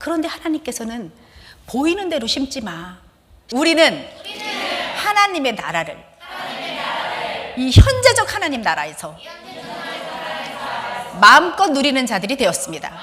그런데 하나님께서는 보이는 대로 심지 마. 우리는 하나님의 나라를 이 현재적 하나님 나라에서 마음껏 누리는 자들이 되었습니다.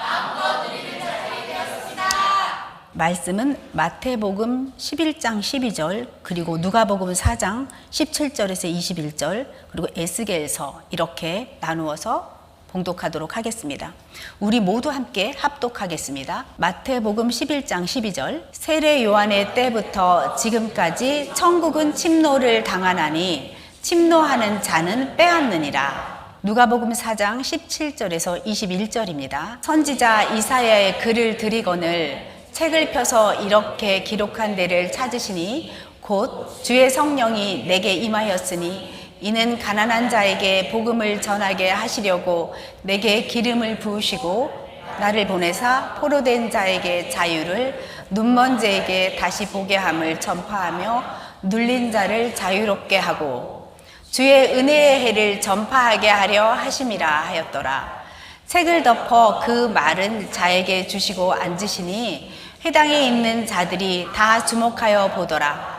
말씀은 마태복음 11장 12절, 그리고 누가복음 4장 17절에서 21절, 그리고 에스겔서 이렇게 나누어서 봉독하도록 하겠습니다. 우리 모두 함께 합독하겠습니다. 마태복음 11장 12절. 세례 요한의 때부터 지금까지 천국은 침노를 당하나니 침노하는 자는 빼앗느니라. 누가복음 4장 17절에서 21절입니다. 선지자 이사야의 글을 드리거늘 책을 펴서 이렇게 기록한 데를 찾으시니 곧 주의 성령이 내게 임하였으니 이는 가난한 자에게 복음을 전하게 하시려고 내게 기름을 부으시고 나를 보내사 포로된 자에게 자유를, 눈먼 자에게 다시 보게 함을 전파하며 눌린 자를 자유롭게 하고 주의 은혜의 해를 전파하게 하려 하심이라 하였더라. 책을 덮어 그 말은 자에게 주시고 앉으시니 회당에 있는 자들이 다 주목하여 보더라.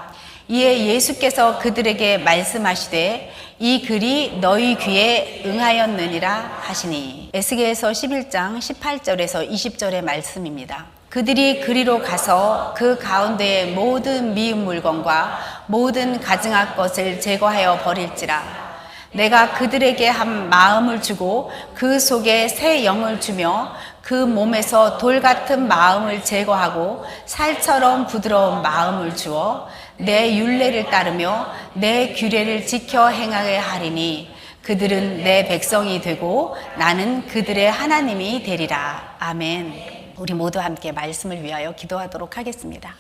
이에 예수께서 그들에게 말씀하시되 이 글이 너희 귀에 응하였느니라 하시니. 에스겔서 11장 18절에서 20절의 말씀입니다. 그들이 그리로 가서 그 가운데의 모든 미운 물건과 모든 가증할 것을 제거하여 버릴지라. 내가 그들에게 한 마음을 주고 그 속에 새 영을 주며 그 몸에서 돌 같은 마음을 제거하고 살처럼 부드러운 마음을 주어 내 율례를 따르며 내 규례를 지켜 행하게 하리니 그들은 내 백성이 되고 나는 그들의 하나님이 되리라. 아멘. 우리 모두 함께 말씀을 위하여 기도하도록 하겠습니다.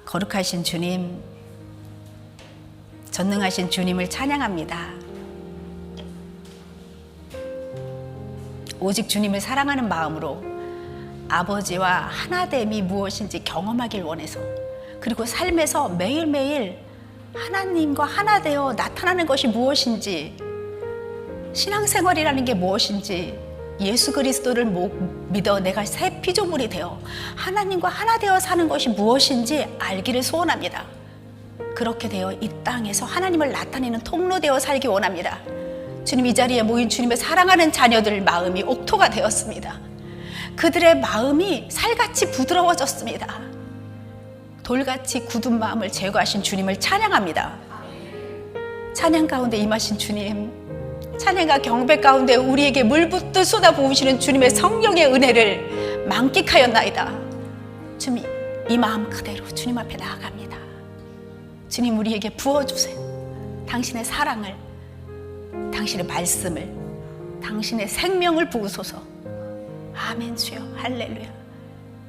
거룩하신 주님, 전능하신 주님을 찬양합니다. 오직 주님을 사랑하는 마음으로 아버지와 하나됨이 무엇인지 경험하길 원해서, 그리고 삶에서 매일매일 하나님과 하나 되어 나타나는 것이 무엇인지, 신앙생활이라는 게 무엇인지, 예수 그리스도를 믿어 내가 새 피조물이 되어 하나님과 하나 되어 사는 것이 무엇인지 알기를 소원합니다. 그렇게 되어 이 땅에서 하나님을 나타내는 통로 되어 살기 원합니다. 주님, 이 자리에 모인 주님의 사랑하는 자녀들 마음이 옥토가 되었습니다. 그들의 마음이 살같이 부드러워졌습니다. 돌같이 굳은 마음을 제거하신 주님을 찬양합니다. 찬양 가운데 임하신 주님, 찬양과 경배 가운데 우리에게 물붓듯 쏟아부으시는 주님의 성령의 은혜를 만끽하였나이다. 주님, 이 마음 그대로 주님 앞에 나아갑니다. 주님, 우리에게 부어주세요. 당신의 사랑을, 당신의 말씀을, 당신의 생명을 부으소서. 아멘. 주여, 할렐루야.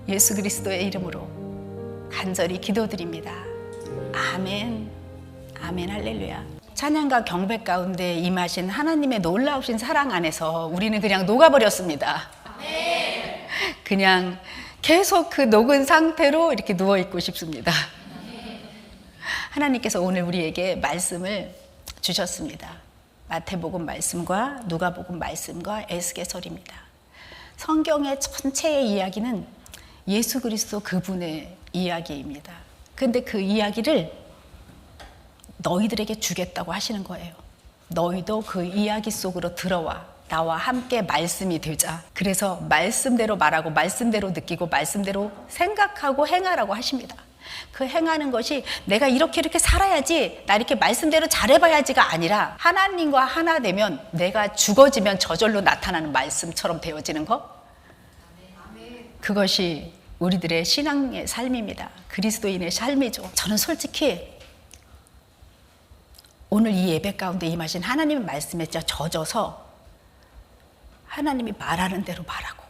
예수 그리스도의 이름으로 간절히 기도드립니다. 아멘. 아멘. 할렐루야. 찬양과 경배 가운데 임하신 하나님의 놀라우신 사랑 안에서 우리는 그냥 녹아버렸습니다. 그냥 계속 그 녹은 상태로 이렇게 누워있고 싶습니다. 하나님께서 오늘 우리에게 말씀을 주셨습니다. 마태복음 말씀과 누가복음 말씀과 에스겔서입니다. 성경의 전체의 이야기는 예수 그리스도 그분의 이야기입니다. 그런데 그 이야기를 너희들에게 주겠다고 하시는 거예요. 너희도 그 이야기 속으로 들어와 나와 함께 말씀이 되자. 그래서 말씀대로 말하고 말씀대로 느끼고 말씀대로 생각하고 행하라고 하십니다. 그 행하는 것이 내가 이렇게 살아야지, 나 이렇게 말씀대로 잘해봐야지가 아니라 하나님과 하나 되면 내가 죽어지면 저절로 나타나는 말씀처럼 되어지는 것, 그것이 우리들의 신앙의 삶입니다. 그리스도인의 삶이죠. 저는 솔직히 오늘 이 예배 가운데 임하신 하나님의 말씀에 젖어서 하나님이 말하는 대로 말하고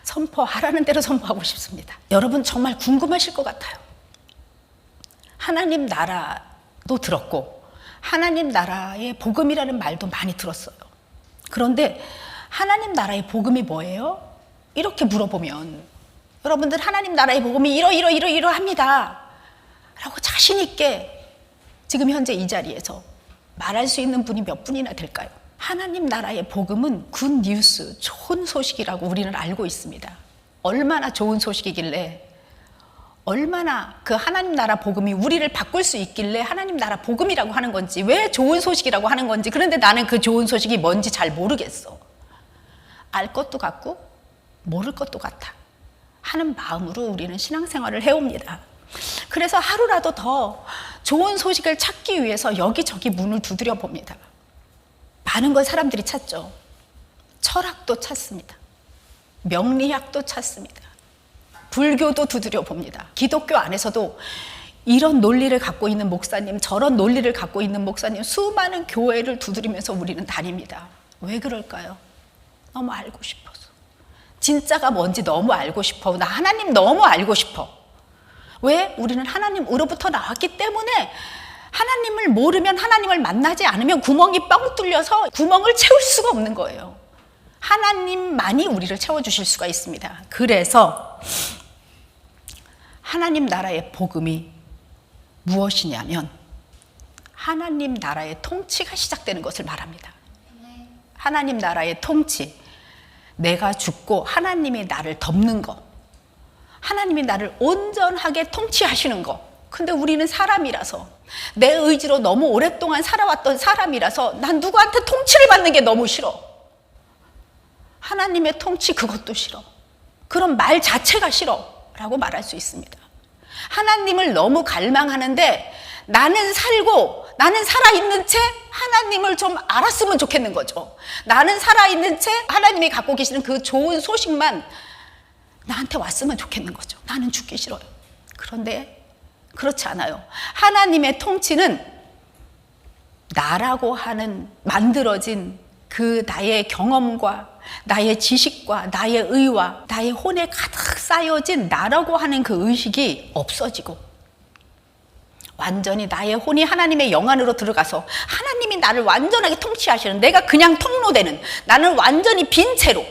선포하라는 대로 선포하고 싶습니다. 여러분 정말 궁금하실 것 같아요. 하나님 나라도 들었고 하나님 나라의 복음이라는 말도 많이 들었어요. 그런데 하나님 나라의 복음이 뭐예요? 이렇게 물어보면 여러분들 하나님 나라의 복음이 이러합니다 라고 자신 있게 지금 현재 이 자리에서 말할 수 있는 분이 몇 분이나 될까요? 하나님 나라의 복음은 굿 뉴스, 좋은 소식이라고 우리는 알고 있습니다. 얼마나 좋은 소식이길래, 얼마나 그 하나님 나라 복음이 우리를 바꿀 수 있길래 하나님 나라 복음이라고 하는 건지, 왜 좋은 소식이라고 하는 건지. 그런데 나는 그 좋은 소식이 뭔지 잘 모르겠어. 알 것도 같고 모를 것도 같아 하는 마음으로 우리는 신앙생활을 해옵니다. 그래서 하루라도 더 좋은 소식을 찾기 위해서 여기저기 문을 두드려 봅니다. 많은 걸 사람들이 찾죠. 철학도 찾습니다. 명리학도 찾습니다. 불교도 두드려 봅니다. 기독교 안에서도 이런 논리를 갖고 있는 목사님, 저런 논리를 갖고 있는 목사님, 수많은 교회를 두드리면서 우리는 다닙니다. 왜 그럴까요? 너무 알고 싶어서. 진짜가 뭔지 너무 알고 싶어. 나 하나님 너무 알고 싶어. 왜? 우리는 하나님으로부터 나왔기 때문에 하나님을 모르면, 하나님을 만나지 않으면 구멍이 뻥 뚫려서 구멍을 채울 수가 없는 거예요. 하나님만이 우리를 채워주실 수가 있습니다. 그래서 하나님 나라의 복음이 무엇이냐면 하나님 나라의 통치가 시작되는 것을 말합니다. 하나님 나라의 통치, 내가 죽고 하나님이 나를 덮는 거, 하나님이 나를 온전하게 통치하시는 거. 근데 우리는 사람이라서, 내 의지로 너무 오랫동안 살아왔던 사람이라서 난 누구한테 통치를 받는 게 너무 싫어. 하나님의 통치, 그것도 싫어. 그런 말 자체가 싫어 라고 말할 수 있습니다. 하나님을 너무 갈망하는데 나는 살고, 나는 살아있는 채 하나님을 좀 알았으면 좋겠는 거죠. 나는 살아있는 채 하나님이 갖고 계시는 그 좋은 소식만 나한테 왔으면 좋겠는 거죠. 나는 죽기 싫어요. 그런데 그렇지 않아요. 하나님의 통치는 나라고 하는 만들어진 그 나의 경험과 나의 지식과 나의 의와 나의 혼에 가득 쌓여진 나라고 하는 그 의식이 없어지고, 완전히 나의 혼이 하나님의 영 안으로 들어가서 하나님이 나를 완전하게 통치하시는, 내가 그냥 통로되는, 나는 완전히 빈 채로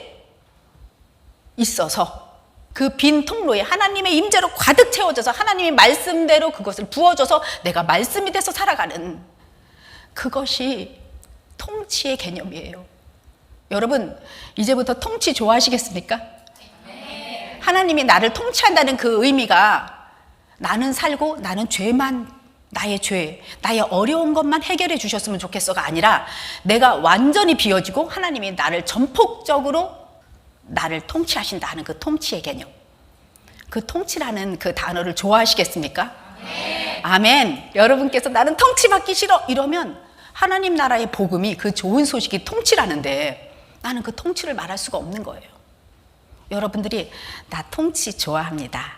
있어서 그 빈 통로에 하나님의 임재로 가득 채워져서 하나님의 말씀대로 그것을 부어줘서 내가 말씀이 돼서 살아가는, 그것이 통치의 개념이에요. 여러분, 이제부터 통치 좋아하시겠습니까? 하나님이 나를 통치한다는 그 의미가 나는 살고 나는 죄만, 나의 죄, 나의 어려운 것만 해결해 주셨으면 좋겠어가 아니라 내가 완전히 비워지고 하나님이 나를 전폭적으로 나를 통치하신다 하는 그 통치의 개념. 그 통치라는 그 단어를 좋아하시겠습니까? 아멘. 여러분께서 나는 통치받기 싫어 이러면 하나님 나라의 복음이, 그 좋은 소식이 통치라는데 나는 그 통치를 말할 수가 없는 거예요. 여러분들이 나 통치 좋아합니다.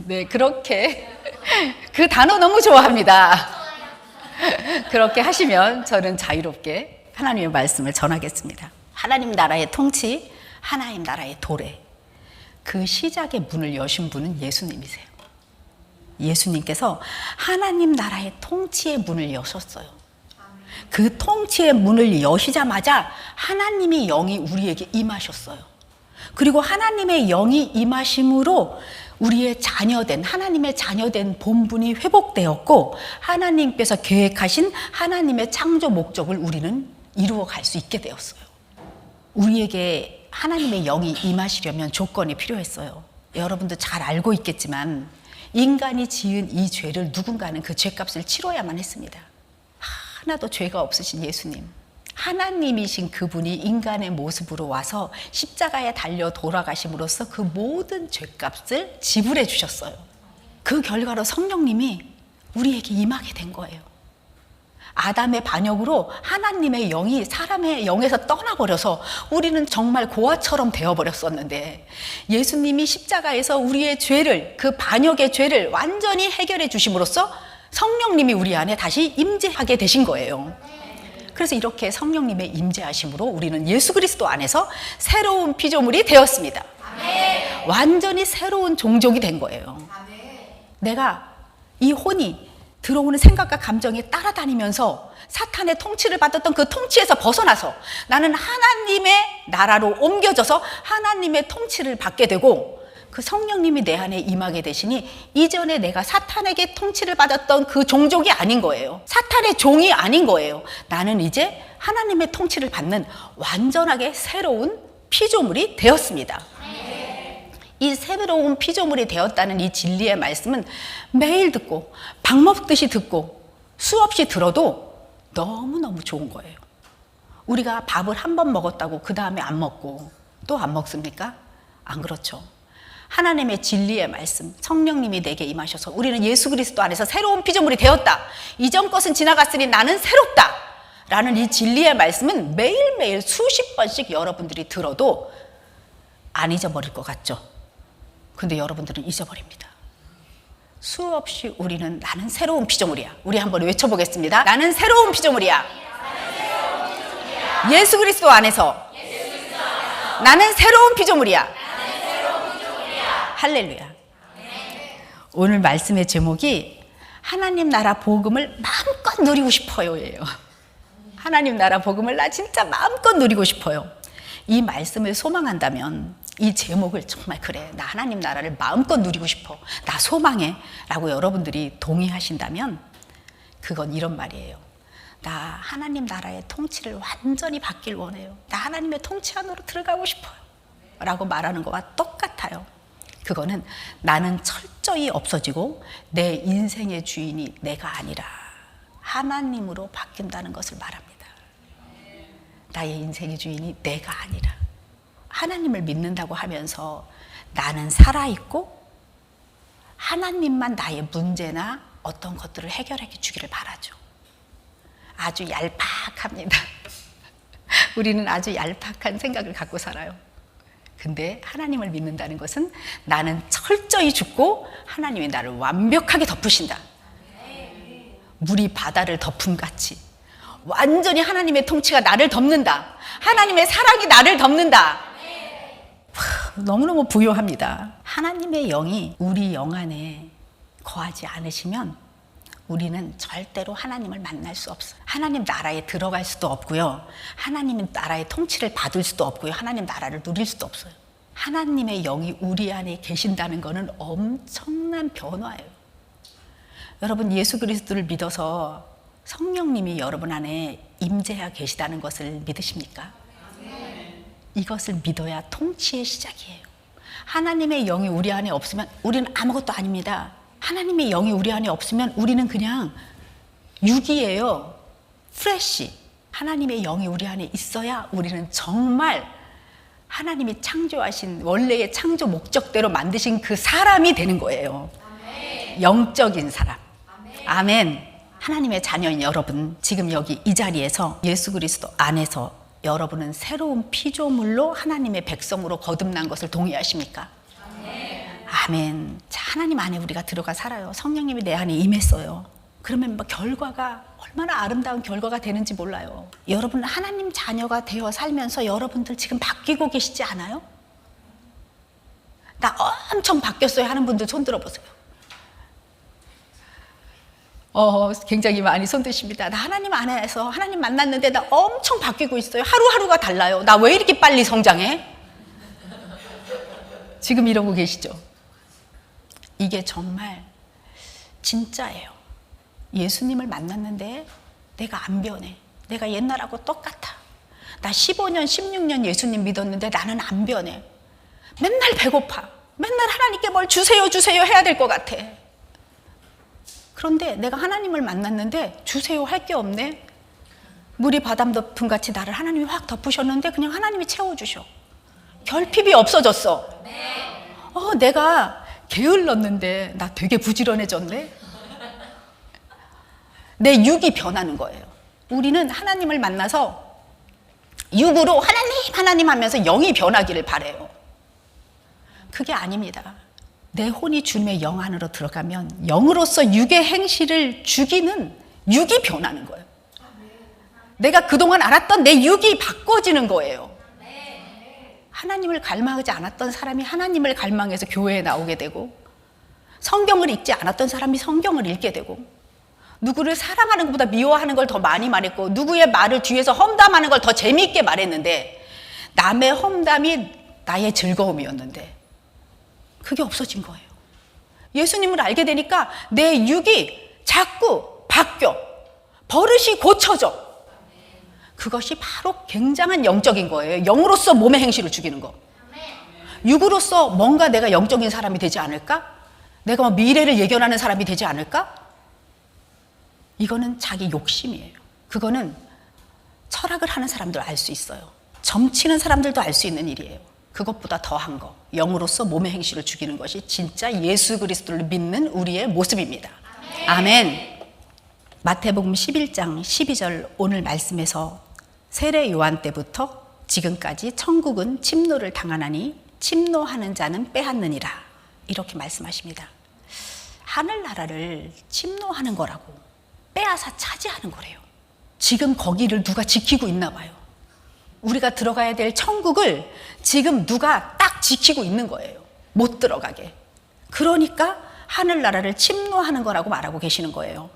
네, 그렇게 그 단어 너무 좋아합니다. 그렇게 하시면 저는 자유롭게 하나님의 말씀을 전하겠습니다. 하나님 나라의 통치, 하나님 나라의 도래, 그 시작의 문을 여신 분은 예수님이세요. 예수님께서 하나님 나라의 통치의 문을 여셨어요. 그 통치의 문을 여시자마자 하나님의 영이 우리에게 임하셨어요. 그리고 하나님의 영이 임하심으로 우리의 자녀된, 하나님의 자녀된 본분이 회복되었고, 하나님께서 계획하신 하나님의 창조 목적을 우리는 이루어 갈 수 있게 되었어요. 우리에게 하나님의 영이 임하시려면 조건이 필요했어요. 여러분도 잘 알고 있겠지만 인간이 지은 이 죄를 누군가는 그 죄값을 치러야만 했습니다. 하나도 죄가 없으신 예수님, 하나님이신 그분이 인간의 모습으로 와서 십자가에 달려 돌아가심으로써 그 모든 죄값을 지불해 주셨어요. 그 결과로 성령님이 우리에게 임하게 된 거예요. 아담의 반역으로 하나님의 영이 사람의 영에서 떠나버려서 우리는 정말 고아처럼 되어버렸었는데, 예수님이 십자가에서 우리의 죄를, 그 반역의 죄를 완전히 해결해 주심으로써 성령님이 우리 안에 다시 임재하게 되신 거예요. 그래서 이렇게 성령님의 임재하심으로 우리는 예수 그리스도 안에서 새로운 피조물이 되었습니다. 완전히 새로운 종족이 된 거예요. 내가 이 혼이 들어오는 생각과 감정에 따라다니면서 사탄의 통치를 받았던 그 통치에서 벗어나서 나는 하나님의 나라로 옮겨져서 하나님의 통치를 받게 되고, 그 성령님이 내 안에 임하게 되시니 이전에 내가 사탄에게 통치를 받았던 그 종족이 아닌 거예요. 사탄의 종이 아닌 거예요. 나는 이제 하나님의 통치를 받는 완전하게 새로운 피조물이 되었습니다. 이 새로운 피조물이 되었다는 이 진리의 말씀은 매일 듣고 밥 먹듯이 듣고 수없이 들어도 너무너무 좋은 거예요. 우리가 밥을 한 번 먹었다고 그 다음에 안 먹고 또 안 먹습니까? 안 그렇죠. 하나님의 진리의 말씀, 성령님이 내게 임하셔서 우리는 예수 그리스도 안에서 새로운 피조물이 되었다. 이전 것은 지나갔으니 나는 새롭다. 라는 이 진리의 말씀은 매일매일 수십 번씩 여러분들이 들어도 안 잊어버릴 것 같죠? 근데 여러분들은 잊어버립니다. 수없이 우리는 나는 새로운 피조물이야. 우리 한번 외쳐보겠습니다. 나는 새로운 피조물이야. 예수 그리스도 안에서 나는 새로운 피조물이야. 할렐루야. 오늘 말씀의 제목이 하나님 나라 복음을 마음껏 누리고 싶어요예요. 하나님 나라 복음을 나 진짜 마음껏 누리고 싶어요. 이 말씀을 소망한다면 이 제목을 정말 그래 나 하나님 나라를 마음껏 누리고 싶어 나 소망해 라고 여러분들이 동의하신다면 그건 이런 말이에요. 나 하나님 나라의 통치를 완전히 받길 원해요. 나 하나님의 통치 안으로 들어가고 싶어요 라고 말하는 것과 똑같아요. 그거는 나는 철저히 없어지고 내 인생의 주인이 내가 아니라 하나님으로 바뀐다는 것을 말합니다. 나의 인생의 주인이 내가 아니라 하나님을 믿는다고 하면서 나는 살아있고 하나님만 나의 문제나 어떤 것들을 해결해 주기를 바라죠. 아주 얄팍합니다. 우리는 아주 얄팍한 생각을 갖고 살아요. 근데 하나님을 믿는다는 것은 나는 철저히 죽고 하나님이 나를 완벽하게 덮으신다. 물이 바다를 덮음같이 완전히 하나님의 통치가 나를 덮는다. 하나님의 사랑이 나를 덮는다. 너무너무 부요합니다. 하나님의 영이 우리 영 안에 거하지 않으시면 우리는 절대로 하나님을 만날 수 없어요. 하나님 나라에 들어갈 수도 없고요. 하나님 나라의 통치를 받을 수도 없고요. 하나님 나라를 누릴 수도 없어요. 하나님의 영이 우리 안에 계신다는 것은 엄청난 변화예요. 여러분 예수 그리스도를 믿어서 성령님이 여러분 안에 임재하여 계시다는 것을 믿으십니까? 이것을 믿어야 통치의 시작이에요. 하나님의 영이 우리 안에 없으면 우리는 아무것도 아닙니다. 하나님의 영이 우리 안에 없으면 우리는 그냥 육이에요. 프레시. 하나님의 영이 우리 안에 있어야 우리는 정말 하나님이 창조하신 원래의 창조 목적대로 만드신 그 사람이 되는 거예요. 영적인 사람. 아멘. 하나님의 자녀인 여러분, 지금 여기 이 자리에서 예수 그리스도 안에서 여러분은 새로운 피조물로 하나님의 백성으로 거듭난 것을 동의하십니까? 아멘. 자, 하나님 안에 우리가 들어가 살아요. 성령님이 내 안에 임했어요. 그러면 뭐 결과가 얼마나 아름다운 결과가 되는지 몰라요. 여러분 하나님 자녀가 되어 살면서 여러분들 지금 바뀌고 계시지 않아요? 나 엄청 바뀌었어요 하는 분들 손 들어보세요. 굉장히 많이 손 드십니다. 나 하나님 안에서 하나님 만났는데 나 엄청 바뀌고 있어요. 하루하루가 달라요. 나 왜 이렇게 빨리 성장해? 지금 이러고 계시죠? 이게 정말 진짜예요. 예수님을 만났는데 내가 안 변해. 내가 옛날하고 똑같아. 나 15년, 16년 예수님 믿었는데 나는 안 변해. 맨날 배고파. 맨날 하나님께 뭘 주세요, 주세요 해야 될 것 같아. 그런데 내가 하나님을 만났는데 주세요 할 게 없네. 물이 바람 덮음 같이 나를 하나님이 확 덮으셨는데 그냥 하나님이 채워주셔. 결핍이 없어졌어. 내가 게을렀는데 나 되게 부지런해졌네. 내 육이 변하는 거예요. 우리는 하나님을 만나서 육으로 하나님 하면서 영이 변하기를 바래요. 그게 아닙니다. 내 혼이 주님의 영 안으로 들어가면 영으로서 육의 행실을 죽이는 육이 변하는 거예요. 내가 그동안 알았던 내 육이 바꿔지는 거예요. 하나님을 갈망하지 않았던 사람이 하나님을 갈망해서 교회에 나오게 되고, 성경을 읽지 않았던 사람이 성경을 읽게 되고, 누구를 사랑하는 것보다 미워하는 걸 더 많이 말했고, 누구의 말을 뒤에서 험담하는 걸 더 재미있게 말했는데, 남의 험담이 나의 즐거움이었는데 그게 없어진 거예요. 예수님을 알게 되니까 내 육이 자꾸 바뀌어. 버릇이 고쳐져. 그것이 바로 굉장한 영적인 거예요. 영으로서 몸의 행실을 죽이는 거. 육으로서 뭔가 내가 영적인 사람이 되지 않을까? 내가 뭐 미래를 예견하는 사람이 되지 않을까? 이거는 자기 욕심이에요. 그거는 철학을 하는 사람들 알 수 있어요. 점치는 사람들도 알 수 있는 일이에요. 그것보다 더한 거, 영으로서 몸의 행실을 죽이는 것이 진짜 예수 그리스도를 믿는 우리의 모습입니다. 아멘. 마태복음 11장 12절 오늘 말씀에서 세례 요한 때부터 지금까지 천국은 침노를 당하나니 침노하는 자는 빼앗느니라, 이렇게 말씀하십니다. 하늘나라를 침노하는 거라고, 빼앗아 차지하는 거래요. 지금 거기를 누가 지키고 있나 봐요. 우리가 들어가야 될 천국을 지금 누가 딱 지키고 있는 거예요. 못 들어가게. 그러니까 하늘나라를 침노하는 거라고 말하고 계시는 거예요.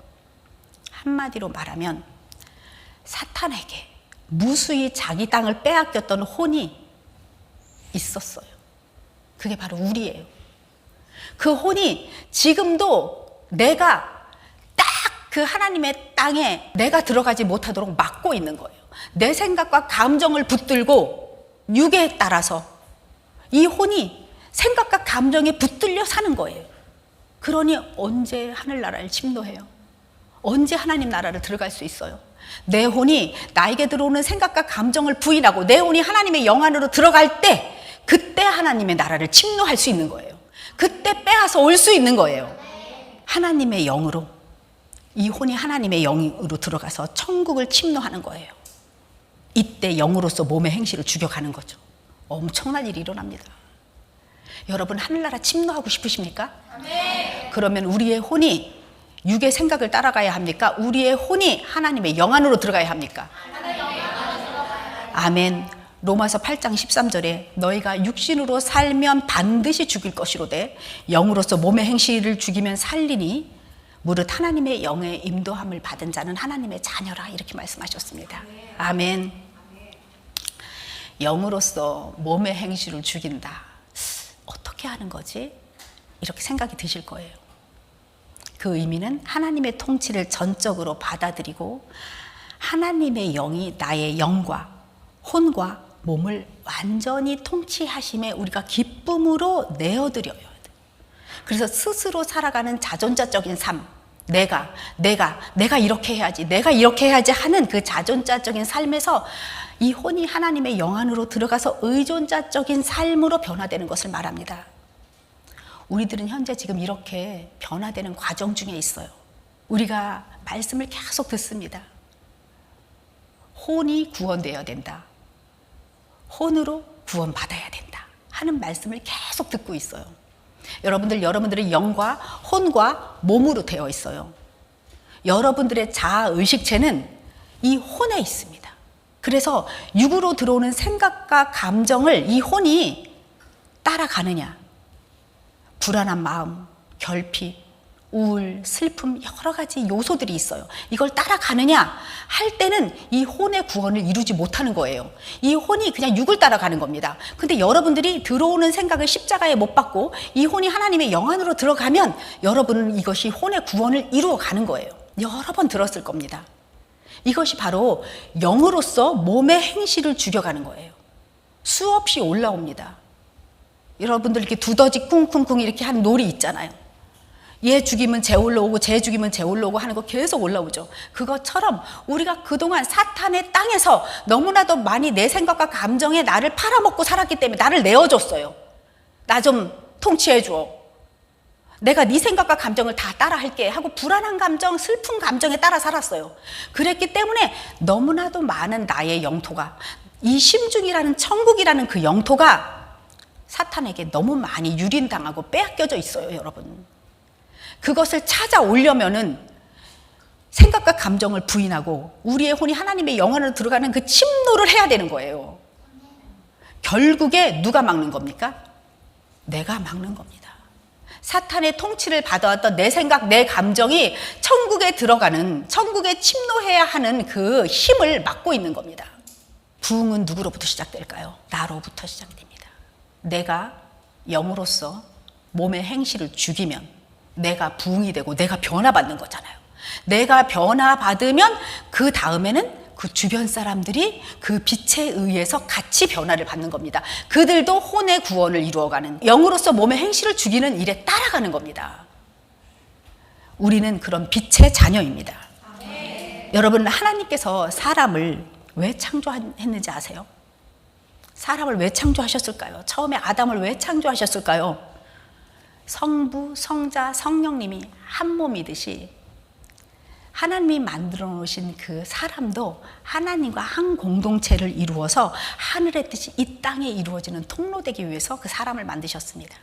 한마디로 말하면 사탄에게 무수히 자기 땅을 빼앗겼던 혼이 있었어요. 그게 바로 우리예요. 그 혼이 지금도 내가 딱 그 하나님의 땅에 내가 들어가지 못하도록 막고 있는 거예요. 내 생각과 감정을 붙들고 육에 따라서 이 혼이 생각과 감정에 붙들려 사는 거예요. 그러니 언제 하늘나라를 침노해요? 언제 하나님 나라를 들어갈 수 있어요? 내 혼이 나에게 들어오는 생각과 감정을 부인하고 내 혼이 하나님의 영 안으로 들어갈 때, 그때 하나님의 나라를 침노할 수 있는 거예요. 그때 빼앗아 올 수 있는 거예요. 하나님의 영으로, 이 혼이 하나님의 영으로 들어가서 천국을 침노하는 거예요. 이때 영으로서 몸의 행실을 죽여가는 거죠. 엄청난 일이 일어납니다. 여러분, 하늘나라 침노하고 싶으십니까? 네. 그러면 우리의 혼이 육의 생각을 따라가야 합니까? 우리의 혼이 하나님의 영 안으로 들어가야 합니까? 아멘. 로마서 8장 13절에 너희가 육신으로 살면 반드시 죽일 것이로되 영으로서 몸의 행실을 죽이면 살리니 무릇 하나님의 영의 인도함을 받은 자는 하나님의 자녀라, 이렇게 말씀하셨습니다. 아멘. 영으로서 몸의 행실을 죽인다. 어떻게 하는 거지? 이렇게 생각이 드실 거예요. 그 의미는 하나님의 통치를 전적으로 받아들이고 하나님의 영이 나의 영과 혼과 몸을 완전히 통치하심에 우리가 기쁨으로 내어드려야 돼. 그래서 스스로 살아가는 자존자적인 삶, 내가 이렇게 해야지, 내가 이렇게 해야지 하는 그 자존자적인 삶에서 이 혼이 하나님의 영 안으로 들어가서 의존자적인 삶으로 변화되는 것을 말합니다. 우리들은 현재 지금 이렇게 변화되는 과정 중에 있어요. 우리가 말씀을 계속 듣습니다. 혼이 구원되어야 된다. 혼으로 구원받아야 된다 하는 말씀을 계속 듣고 있어요. 여러분들의 영과 혼과 몸으로 되어 있어요. 여러분들의 자아의식체는 이 혼에 있습니다. 그래서 육으로 들어오는 생각과 감정을 이 혼이 따라가느냐, 불안한 마음, 결핍, 우울, 슬픔, 여러 가지 요소들이 있어요. 이걸 따라가느냐 할 때는 이 혼의 구원을 이루지 못하는 거예요. 이 혼이 그냥 육을 따라가는 겁니다. 근데 여러분들이 들어오는 생각을 십자가에 못 박고 이 혼이 하나님의 영 안으로 들어가면 여러분은 이것이 혼의 구원을 이루어가는 거예요. 여러 번 들었을 겁니다. 이것이 바로 영으로서 몸의 행실을 죽여가는 거예요. 수없이 올라옵니다. 여러분들 이렇게 두더지 쿵쿵쿵 이렇게 하는 놀이 있잖아요. 얘 죽이면 쟤 올라오고 쟤 죽이면 쟤 올라오고 하는 거 계속 올라오죠. 그것처럼 우리가 그동안 사탄의 땅에서 너무나도 많이 내 생각과 감정에 나를 팔아먹고 살았기 때문에 나를 내어줬어요. 나 좀 통치해줘. 내가 네 생각과 감정을 다 따라할게 하고 불안한 감정, 슬픈 감정에 따라 살았어요. 그랬기 때문에 너무나도 많은 나의 영토가, 이 심중이라는 천국이라는 그 영토가 사탄에게 너무 많이 유린당하고 빼앗겨져 있어요, 여러분. 그것을 찾아오려면은 생각과 감정을 부인하고 우리의 혼이 하나님의 영 안으로 들어가는 그 침노를 해야 되는 거예요. 결국에 누가 막는 겁니까? 내가 막는 겁니다. 사탄의 통치를 받아왔던 내 생각, 내 감정이 천국에 들어가는, 천국에 침노해야 하는 그 힘을 막고 있는 겁니다. 부흥은 누구로부터 시작될까요? 나로부터 시작됩니다. 내가 영으로서 몸의 행실을 죽이면 내가 부흥이 되고 내가 변화받는 거잖아요. 내가 변화받으면 그 다음에는 그 주변 사람들이 그 빛에 의해서 같이 변화를 받는 겁니다. 그들도 혼의 구원을 이루어가는, 영으로서 몸의 행실을 죽이는 일에 따라가는 겁니다. 우리는 그런 빛의 자녀입니다. 여러분, 하나님께서 사람을 왜 창조했는지 아세요? 사람을 왜 창조하셨을까요? 처음에 아담을 왜 창조하셨을까요? 성부, 성자, 성령님이 한 몸이듯이 하나님이 만들어 놓으신 그 사람도 하나님과 한 공동체를 이루어서 하늘의 뜻이 이 땅에 이루어지는 통로 되기 위해서 그 사람을 만드셨습니다.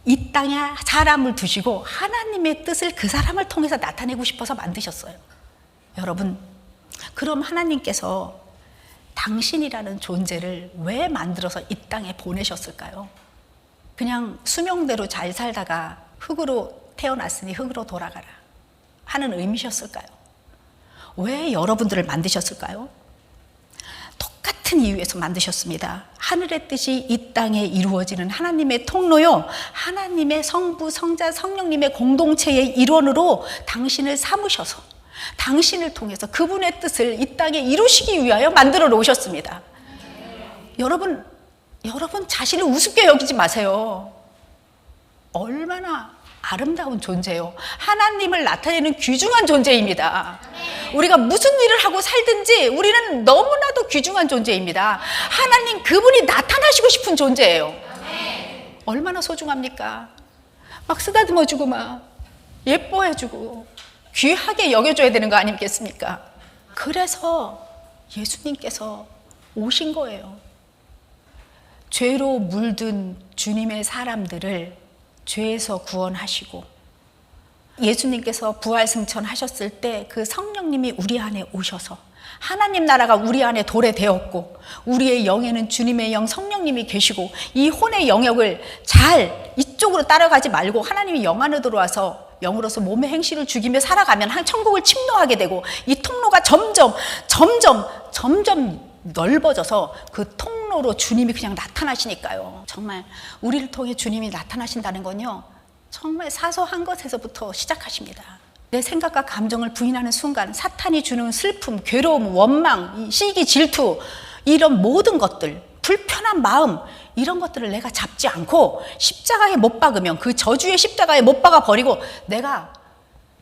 이 땅에 사람을 두시고 하나님의 뜻을 그 사람을 통해서 나타내고 싶어서 만드셨어요. 여러분, 그럼 하나님께서 당신이라는 존재를 왜 만들어서 이 땅에 보내셨을까요? 그냥 수명대로 잘 살다가 흙으로 태어났으니 흙으로 돌아가라 하는 의미셨을까요? 왜 여러분들을 만드셨을까요? 똑같은 이유에서 만드셨습니다. 하늘의 뜻이 이 땅에 이루어지는 하나님의 통로요, 하나님의 성부, 성자, 성령님의 공동체의 일원으로 당신을 삼으셔서 당신을 통해서 그분의 뜻을 이 땅에 이루시기 위하여 만들어 놓으셨습니다. 여러분 자신을 우습게 여기지 마세요. 얼마나 아름다운 존재요. 하나님을 나타내는 귀중한 존재입니다. 우리가 무슨 일을 하고 살든지 우리는 너무나도 귀중한 존재입니다. 하나님 그분이 나타나시고 싶은 존재예요. 얼마나 소중합니까? 막 쓰다듬어주고 막 예뻐해주고 귀하게 여겨줘야 되는 거 아니겠습니까? 그래서 예수님께서 오신 거예요. 죄로 물든 주님의 사람들을 죄에서 구원하시고, 예수님께서 부활승천하셨을 때 그 성령님이 우리 안에 오셔서 하나님 나라가 우리 안에 도래되었고, 우리의 영에는 주님의 영 성령님이 계시고, 이 혼의 영역을 잘 이쪽으로 따라가지 말고 하나님이 영 안에 들어와서 영으로서 몸의 행실을 죽이며 살아가면 한 천국을 침노하게 되고, 이 통로가 점점 넓어져서 그 통로로 주님이 그냥 나타나시니까요. 정말 우리를 통해 주님이 나타나신다는 건요, 정말 사소한 것에서부터 시작하십니다. 내 생각과 감정을 부인하는 순간 사탄이 주는 슬픔, 괴로움, 원망, 시기, 질투, 이런 모든 것들, 불편한 마음, 이런 것들을 내가 잡지 않고 십자가에 못 박으면, 그 저주의 십자가에 못 박아 버리고, 내가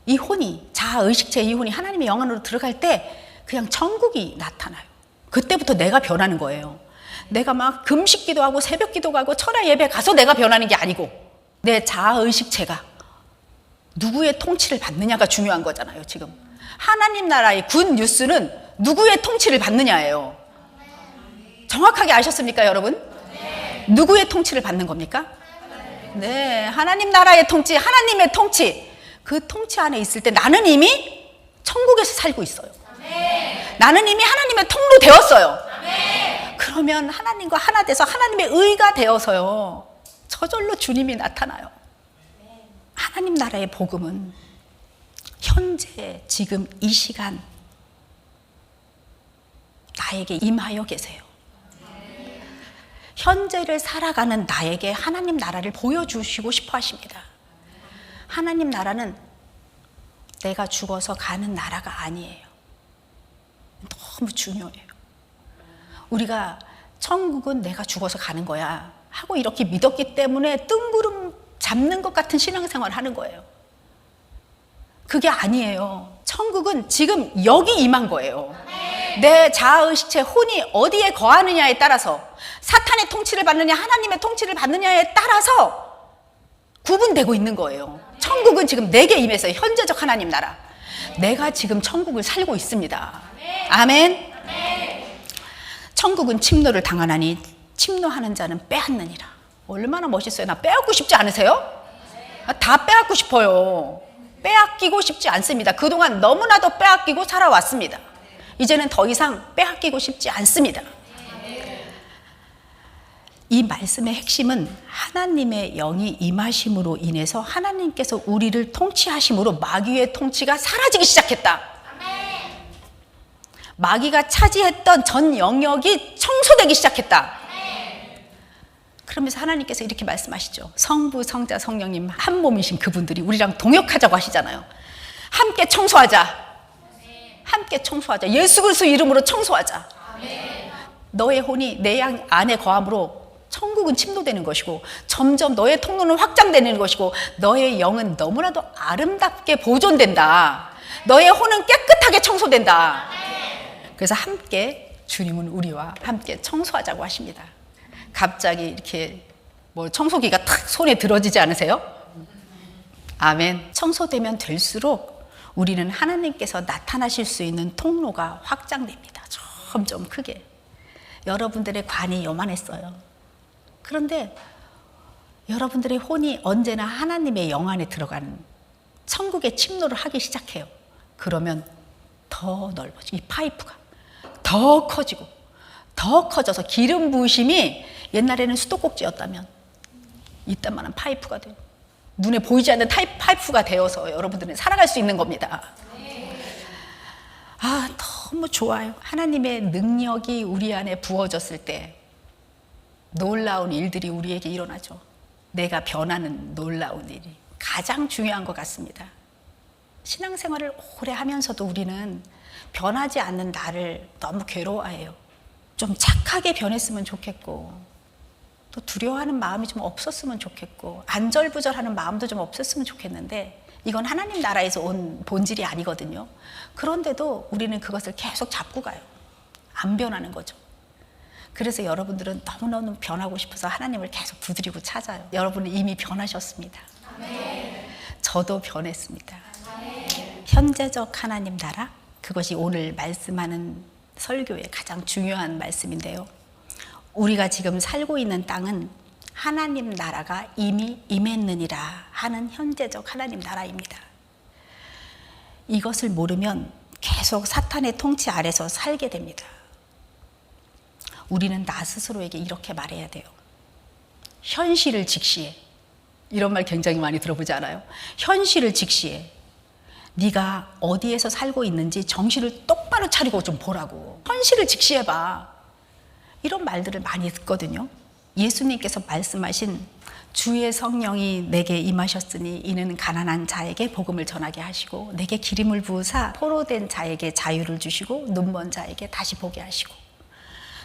이 혼이, 자아의식체 이 혼이 하나님의 영 안으로 들어갈 때 그냥 천국이 나타나요. 그때부터 내가 변하는 거예요. 내가 막 금식 기도하고 새벽 기도하고 철야 예배 가서 내가 변하는 게 아니고, 내 자아의식체가 누구의 통치를 받느냐가 중요한 거잖아요. 지금 하나님 나라의 굿 뉴스는 누구의 통치를 받느냐예요. 정확하게 아셨습니까, 여러분? 누구의 통치를 받는 겁니까? 네, 하나님 나라의 통치, 하나님의 통치. 그 통치 안에 있을 때 나는 이미 천국에서 살고 있어요. 나는 이미 하나님의 통로 되었어요. 그러면 하나님과 하나 돼서 하나님의 의가 되어서요, 저절로 주님이 나타나요. 하나님 나라의 복음은 현재 지금 이 시간 나에게 임하여 계세요. 현재를 살아가는 나에게 하나님 나라를 보여주시고 싶어 하십니다. 하나님 나라는 내가 죽어서 가는 나라가 아니에요. 너무 중요해요. 우리가 천국은 내가 죽어서 가는 거야 하고 이렇게 믿었기 때문에 뜬구름 잡는 것 같은 신앙생활을 하는 거예요. 그게 아니에요. 천국은 지금 여기 임한 거예요. 내 자아의식체 혼이 어디에 거하느냐에 따라서, 사탄의 통치를 받느냐 하나님의 통치를 받느냐에 따라서 구분되고 있는 거예요. 천국은 지금 내게 임해서 현재적 하나님 나라, 내가 지금 천국을 살고 있습니다. 아멘. 천국은 침노를 당하나니 침노하는 자는 빼앗느니라. 얼마나 멋있어요. 나 빼앗고 싶지 않으세요? 다 빼앗고 싶어요. 빼앗기고 싶지 않습니다. 그동안 너무나도 빼앗기고 살아왔습니다. 이제는 더 이상 빼앗기고 싶지 않습니다. 이 말씀의 핵심은 하나님의 영이 임하심으로 인해서 하나님께서 우리를 통치하심으로 마귀의 통치가 사라지기 시작했다. 마귀가 차지했던 전 영역이 청소되기 시작했다. 그러면서 하나님께서 이렇게 말씀하시죠. 성부, 성자, 성령님 한 몸이신 그분들이 우리랑 동역하자고 하시잖아요. 함께 청소하자. 함께 청소하자. 예수 그리스도 이름으로 청소하자. 너의 혼이 내 안에 거함으로 천국은 침노되는 것이고 점점 너의 통로는 확장되는 것이고 너의 영은 너무나도 아름답게 보존된다. 너의 혼은 깨끗하게 청소된다. 그래서 함께 주님은 우리와 함께 청소하자고 하십니다. 갑자기 이렇게 뭐 청소기가 탁 손에 들어지지 않으세요? 아멘. 청소되면 될수록 우리는 하나님께서 나타나실 수 있는 통로가 확장됩니다. 점점 크게. 여러분들의 관이 요만했어요. 그런데 여러분들의 혼이 언제나 하나님의 영 안에 들어가는 천국의 침노를 하기 시작해요. 그러면 더 넓어지고 이 파이프가 더 커지고 더 커져서 기름 부으심이 옛날에는 수도꼭지였다면 이딴만한 파이프가 돼요. 눈에 보이지 않는 파이프가 되어서 여러분들은 살아갈 수 있는 겁니다. 아, 너무 좋아요. 하나님의 능력이 우리 안에 부어졌을 때 놀라운 일들이 우리에게 일어나죠. 내가 변하는 놀라운 일이 가장 중요한 것 같습니다. 신앙생활을 오래 하면서도 우리는 변하지 않는 나를 너무 괴로워해요. 좀 착하게 변했으면 좋겠고 또 두려워하는 마음이 좀 없었으면 좋겠고 안절부절하는 마음도 좀 없었으면 좋겠는데 이건 하나님 나라에서 온 본질이 아니거든요. 그런데도 우리는 그것을 계속 잡고 가요. 안 변하는 거죠. 그래서 여러분들은 너무너무 변하고 싶어서 하나님을 계속 두드리고 찾아요. 여러분은 이미 변하셨습니다. 저도 변했습니다. 현재적 하나님 나라, 그것이 오늘 말씀하는 설교의 가장 중요한 말씀인데요. 우리가 지금 살고 있는 땅은 하나님 나라가 이미 임했느니라 하는 현재적 하나님 나라입니다. 이것을 모르면 계속 사탄의 통치 아래서 살게 됩니다. 우리는 나 스스로에게 이렇게 말해야 돼요. 현실을 직시해. 이런 말 굉장히 많이 들어보지 않아요? 현실을 직시해. 네가 어디에서 살고 있는지 정신을 똑바로 차리고 좀 보라고. 현실을 직시해봐. 이런 말들을 많이 듣거든요. 예수님께서 말씀하신 주의 성령이 내게 임하셨으니 이는 가난한 자에게 복음을 전하게 하시고 내게 기름을 부으사 포로된 자에게 자유를 주시고 눈먼 자에게 다시 보게 하시고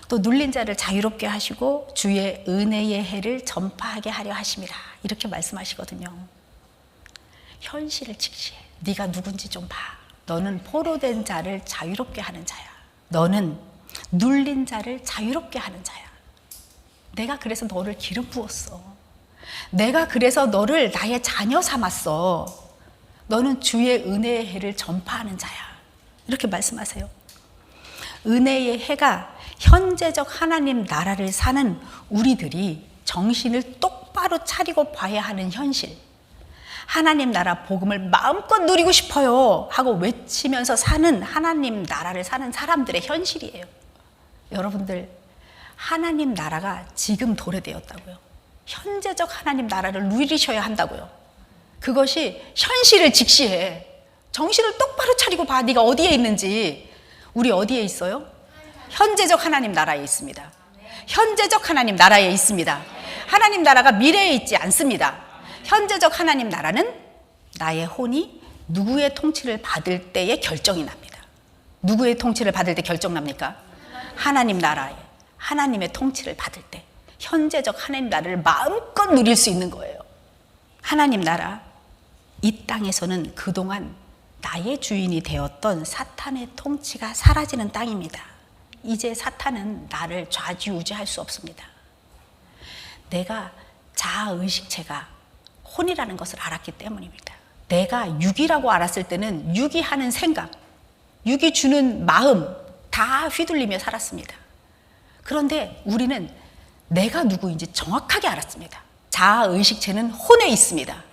또 눌린 자를 자유롭게 하시고 주의 은혜의 해를 전파하게 하려 하심이라 이렇게 말씀하시거든요. 현실을 직시해. 네가 누군지 좀 봐. 너는 포로된 자를 자유롭게 하는 자야. 너는 눌린 자를 자유롭게 하는 자야. 내가 그래서 너를 기름 부었어. 내가 그래서 너를 나의 자녀 삼았어. 너는 주의 은혜의 해를 전파하는 자야. 이렇게 말씀하세요. 은혜의 해가 현재적 하나님 나라를 사는 우리들이 정신을 똑바로 차리고 봐야 하는 현실. 하나님 나라 복음을 마음껏 누리고 싶어요 하고 외치면서 사는 하나님 나라를 사는 사람들의 현실이에요. 여러분들, 하나님 나라가 지금 도래되었다고요. 현재적 하나님 나라를 누리셔야 한다고요. 그것이 현실을 직시해. 정신을 똑바로 차리고 봐. 네가 어디에 있는지. 우리 어디에 있어요? 현재적 하나님 나라에 있습니다. 현재적 하나님 나라에 있습니다. 하나님 나라가 미래에 있지 않습니다. 현재적 하나님 나라는 나의 혼이 누구의 통치를 받을 때에 결정이 납니다. 누구의 통치를 받을 때 결정납니까? 하나님 나라에 하나님의 통치를 받을 때 현재적 하나님 나라를 마음껏 누릴 수 있는 거예요. 하나님 나라, 이 땅에서는 그동안 나의 주인이 되었던 사탄의 통치가 사라지는 땅입니다. 이제 사탄은 나를 좌지우지할 수 없습니다. 내가 자아의식체가 혼이라는 것을 알았기 때문입니다. 내가 육이라고 알았을 때는 육이 하는 생각, 육이 주는 마음 다 휘둘리며 살았습니다. 그런데 우리는 내가 누구인지 정확하게 알았습니다. 자아의식체는 혼에 있습니다.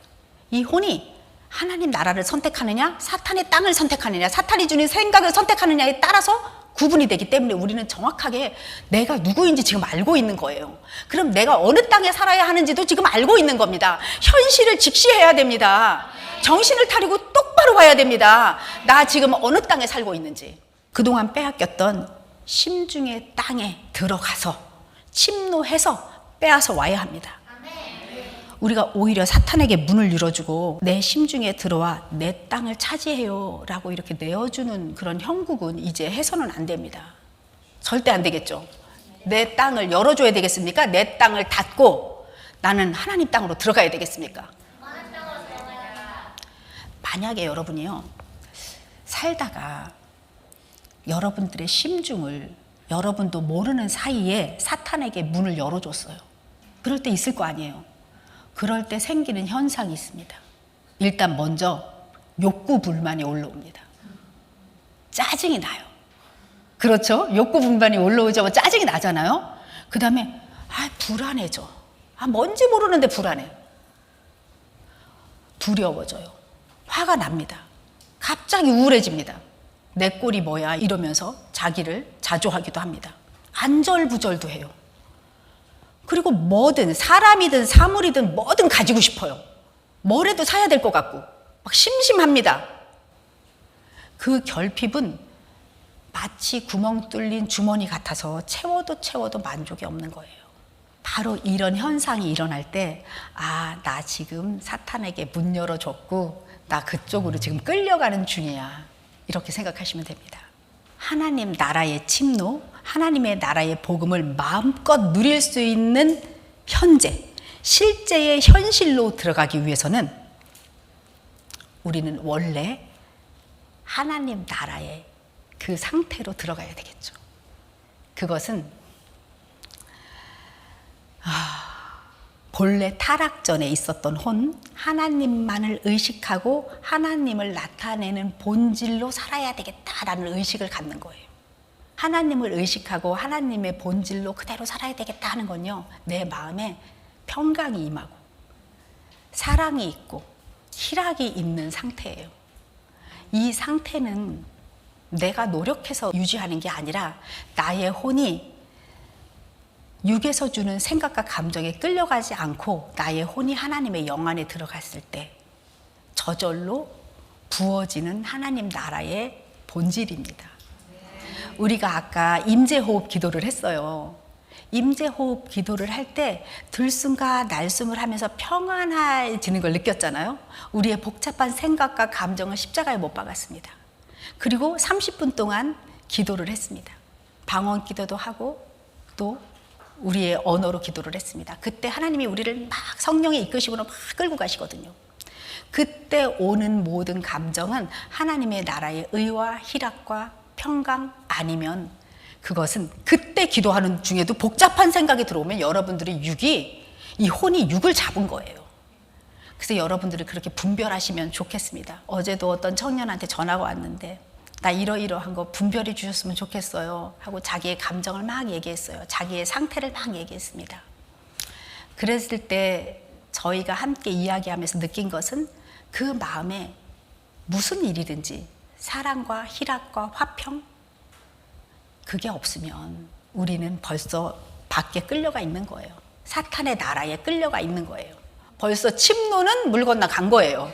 이 혼이 하나님 나라를 선택하느냐, 사탄의 땅을 선택하느냐, 사탄이 주는 생각을 선택하느냐에 따라서 구분이 되기 때문에 우리는 정확하게 내가 누구인지 지금 알고 있는 거예요. 그럼 내가 어느 땅에 살아야 하는지도 지금 알고 있는 겁니다. 현실을 직시해야 됩니다. 정신을 차리고 똑바로 봐야 됩니다. 나 지금 어느 땅에 살고 있는지. 그동안 빼앗겼던 심중의 땅에 들어가서 침노해서 빼앗아 와야 합니다. 우리가 오히려 사탄에게 문을 열어주고 내 심중에 들어와 내 땅을 차지해요 라고 이렇게 내어주는 그런 형국은 이제 해서는 안 됩니다. 절대 안 되겠죠. 내 땅을 열어줘야 되겠습니까? 내 땅을 닫고 나는 하나님 땅으로 들어가야 되겠습니까? 만약에 여러분이요, 살다가 여러분들의 심중을 여러분도 모르는 사이에 사탄에게 문을 열어줬어요. 그럴 때 있을 거 아니에요. 그럴 때 생기는 현상이 있습니다. 일단 먼저 욕구 불만이 올라옵니다. 짜증이 나요. 그렇죠? 욕구 불만이 올라오자마자 짜증이 나잖아요. 그 다음에 불안해져. 뭔지 모르는데 불안해. 두려워져요. 화가 납니다. 갑자기 우울해집니다. 내 꼴이 뭐야 이러면서 자기를 자조하기도 합니다. 안절부절도 해요. 그리고 뭐든 사람이든 사물이든 뭐든 가지고 싶어요. 뭐라도 사야 될 것 같고 막 심심합니다. 그 결핍은 마치 구멍 뚫린 주머니 같아서 채워도 만족이 없는 거예요. 바로 이런 현상이 일어날 때 나 지금 사탄에게 문 열어줬고 나 그쪽으로 지금 끌려가는 중이야. 이렇게 생각하시면 됩니다. 하나님 나라의 침노, 하나님의 나라의 복음을 마음껏 누릴 수 있는 현재, 실제의 현실로 들어가기 위해서는 우리는 원래 하나님 나라의 그 상태로 들어가야 되겠죠. 그것은 본래 타락 전에 있었던 혼, 하나님만을 의식하고 하나님을 나타내는 본질로 살아야 되겠다라는 의식을 갖는 거예요. 하나님을 의식하고 하나님의 본질로 그대로 살아야 되겠다 하는 건요, 내 마음에 평강이 임하고 사랑이 있고 희락이 있는 상태예요. 이 상태는 내가 노력해서 유지하는 게 아니라 나의 혼이 육에서 주는 생각과 감정에 끌려가지 않고 나의 혼이 하나님의 영 안에 들어갔을 때 저절로 부어지는 하나님 나라의 본질입니다. 우리가 아까 임재호흡 기도를 했어요. 임재호흡 기도를 할 때 들숨과 날숨을 하면서 평안해지는 걸 느꼈잖아요. 우리의 복잡한 생각과 감정을 십자가에 못 박았습니다. 그리고 30분 동안 기도를 했습니다. 방언 기도도 하고 또 우리의 언어로 기도를 했습니다. 그때 하나님이 우리를 막 성령의 이끄심으로 막 끌고 가시거든요. 그때 오는 모든 감정은 하나님의 나라의 의와 희락과 평강 아니면 그것은 그때 기도하는 중에도 복잡한 생각이 들어오면 여러분들의 이 혼이 육을 잡은 거예요. 그래서 여러분들이 그렇게 분별하시면 좋겠습니다. 어제도 어떤 청년한테 전화가 왔는데 나 이러이러한 거 분별해 주셨으면 좋겠어요 하고 자기의 감정을 막 얘기했어요. 자기의 상태를 막 얘기했습니다. 그랬을 때 저희가 함께 이야기하면서 느낀 것은 그 마음에 무슨 일이든지 사랑과 희락과 화평 그게 없으면 우리는 벌써 밖에 끌려가 있는 거예요. 사탄의 나라에 끌려가 있는 거예요. 벌써 침노는 물 건너 간 거예요.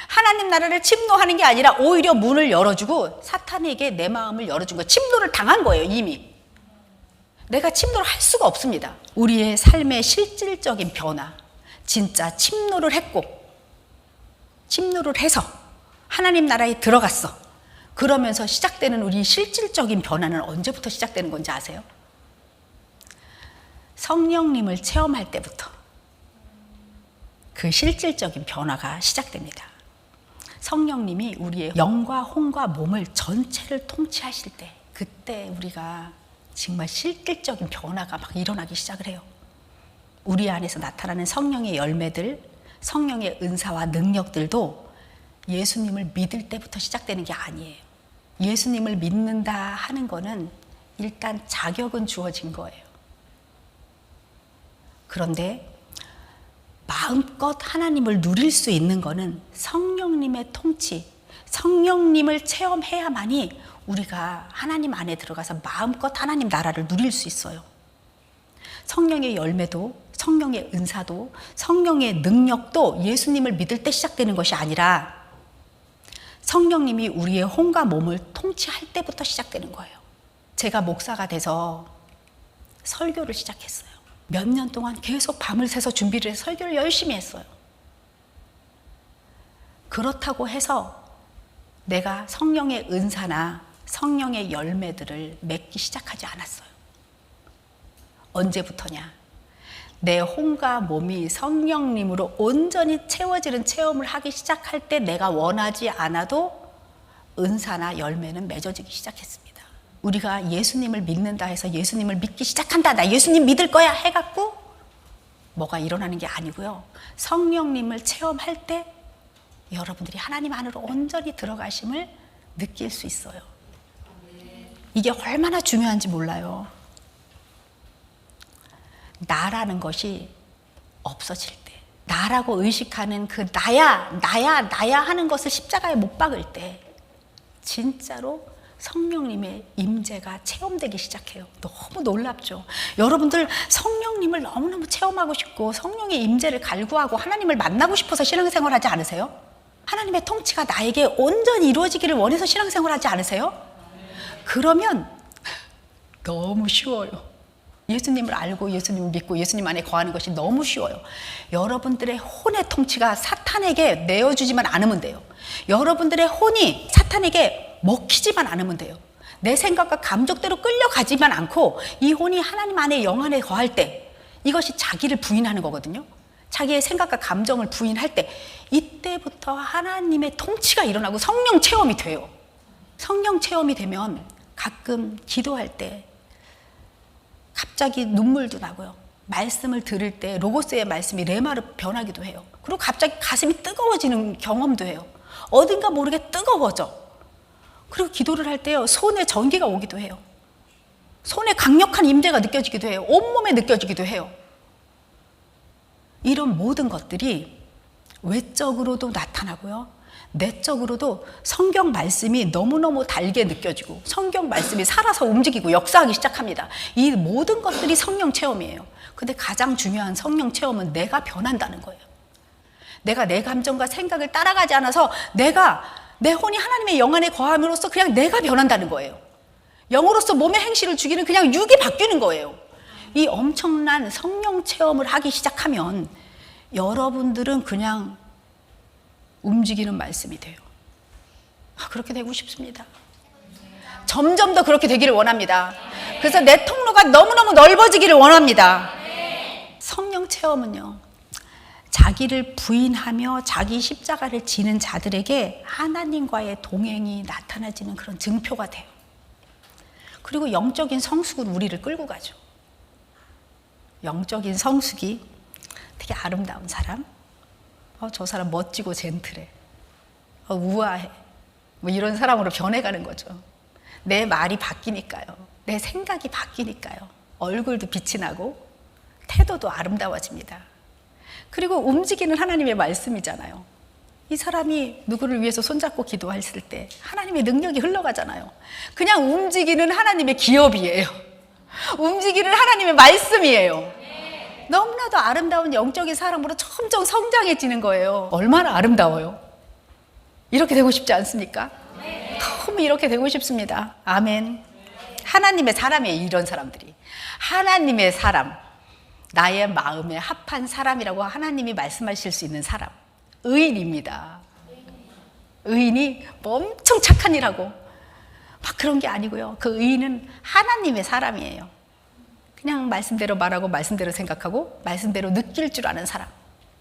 하나님 나라를 침노하는 게 아니라 오히려 문을 열어주고 사탄에게 내 마음을 열어준 거예요. 침노를 당한 거예요, 이미. 내가 침노를 할 수가 없습니다. 우리의 삶의 실질적인 변화, 진짜 침노를 했고 침노를 해서 하나님 나라에 들어갔어. 그러면서 시작되는 우리 실질적인 변화는 언제부터 시작되는 건지 아세요? 성령님을 체험할 때부터 그 실질적인 변화가 시작됩니다. 성령님이 우리의 영과 혼과 몸을 전체를 통치하실 때 그때 우리가 정말 실질적인 변화가 막 일어나기 시작을 해요. 우리 안에서 나타나는 성령의 열매들, 성령의 은사와 능력들도 예수님을 믿을 때부터 시작되는 게 아니에요. 예수님을 믿는다 하는 거는 일단 자격은 주어진 거예요. 그런데 마음껏 하나님을 누릴 수 있는 거는 성령님의 통치, 성령님을 체험해야만이 우리가 하나님 안에 들어가서 마음껏 하나님 나라를 누릴 수 있어요. 성령의 열매도, 성령의 은사도, 성령의 능력도 예수님을 믿을 때 시작되는 것이 아니라 성령님이 우리의 혼과 몸을 통치할 때부터 시작되는 거예요. 제가 목사가 돼서 설교를 시작했어요. 몇 년 동안 계속 밤을 새서 준비를 해서 설교를 열심히 했어요. 그렇다고 해서 내가 성령의 은사나 성령의 열매들을 맺기 시작하지 않았어요. 언제부터냐? 내 혼과 몸이 성령님으로 온전히 채워지는 체험을 하기 시작할 때 내가 원하지 않아도 은사나 열매는 맺어지기 시작했습니다. 우리가 예수님을 믿는다 해서 예수님을 믿기 시작한다, 나 예수님 믿을 거야 해갖고 뭐가 일어나는 게 아니고요. 성령님을 체험할 때 여러분들이 하나님 안으로 온전히 들어가심을 느낄 수 있어요. 이게 얼마나 중요한지 몰라요. 나라는 것이 없어질 때, 나라고 의식하는 그 나야 하는 것을 십자가에 못 박을 때 진짜로 성령님의 임재가 체험되기 시작해요. 너무 놀랍죠? 여러분들 성령님을 너무너무 체험하고 싶고 성령의 임재를 갈구하고 하나님을 만나고 싶어서 신앙생활 하지 않으세요? 하나님의 통치가 나에게 온전히 이루어지기를 원해서 신앙생활 하지 않으세요? 그러면 너무 쉬워요. 예수님을 알고 예수님을 믿고 예수님 안에 거하는 것이 너무 쉬워요. 여러분들의 혼의 통치가 사탄에게 내어주지만 않으면 돼요. 여러분들의 혼이 사탄에게 먹히지만 않으면 돼요. 내 생각과 감정대로 끌려가지만 않고 이 혼이 하나님 안에 영 안에 거할 때 이것이 자기를 부인하는 거거든요. 자기의 생각과 감정을 부인할 때 이때부터 하나님의 통치가 일어나고 성령 체험이 돼요. 성령 체험이 되면 가끔 기도할 때 갑자기 눈물도 나고요. 말씀을 들을 때 로고스의 말씀이 레마로 변하기도 해요. 그리고 갑자기 가슴이 뜨거워지는 경험도 해요. 어딘가 모르게 뜨거워져. 그리고 기도를 할 때요, 손에 전기가 오기도 해요. 손에 강력한 임재가 느껴지기도 해요. 온몸에 느껴지기도 해요. 이런 모든 것들이 외적으로도 나타나고요, 내적으로도 성경 말씀이 너무너무 달게 느껴지고 성경 말씀이 살아서 움직이고 역사하기 시작합니다. 이 모든 것들이 성령 체험이에요. 근데 가장 중요한 성령 체험은 내가 변한다는 거예요. 내가 내 감정과 생각을 따라가지 않아서 내 혼이 하나님의 영 안에 거함으로써 그냥 내가 변한다는 거예요. 영으로서 몸의 행실을 죽이는 그냥 육이 바뀌는 거예요. 이 엄청난 성령 체험을 하기 시작하면 여러분들은 그냥 움직이는 말씀이 돼요. 그렇게 되고 싶습니다. 점점 더 그렇게 되기를 원합니다. 그래서 내 통로가 너무너무 넓어지기를 원합니다. 성령 체험은요, 자기를 부인하며 자기 십자가를 지는 자들에게 하나님과의 동행이 나타나지는 그런 증표가 돼요. 그리고 영적인 성숙은 우리를 끌고 가죠. 영적인 성숙이 되게 아름다운 사람, 저 사람 멋지고 젠틀해, 우아해, 뭐 이런 사람으로 변해가는 거죠. 내 말이 바뀌니까요, 내 생각이 바뀌니까요, 얼굴도 빛이 나고 태도도 아름다워집니다. 그리고 움직이는 하나님의 말씀이잖아요. 이 사람이 누구를 위해서 손잡고 기도했을 때 하나님의 능력이 흘러가잖아요. 그냥 움직이는 하나님의 기업이에요. 움직이는 하나님의 말씀이에요. 너무나도 아름다운 영적인 사람으로 점점 성장해지는 거예요. 얼마나 아름다워요. 이렇게 되고 싶지 않습니까? 너무 이렇게 되고 싶습니다. 아멘. 하나님의 사람이에요. 이런 사람들이 하나님의 사람, 나의 마음에 합한 사람이라고 하나님이 말씀하실 수 있는 사람, 의인입니다. 의인이 뭐 엄청 착한 일하고 막 그런 게 아니고요. 그 의인은 하나님의 사람이에요. 그냥 말씀대로 말하고 말씀대로 생각하고 말씀대로 느낄 줄 아는 사람.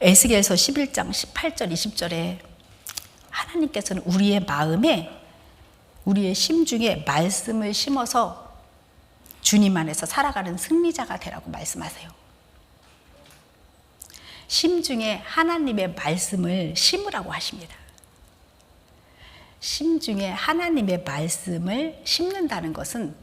에스겔서 11장 18절 20절에 하나님께서는 우리의 마음에, 우리의 심중에 말씀을 심어서 주님 안에서 살아가는 승리자가 되라고 말씀하세요. 심중에 하나님의 말씀을 심으라고 하십니다. 심중에 하나님의 말씀을 심는다는 것은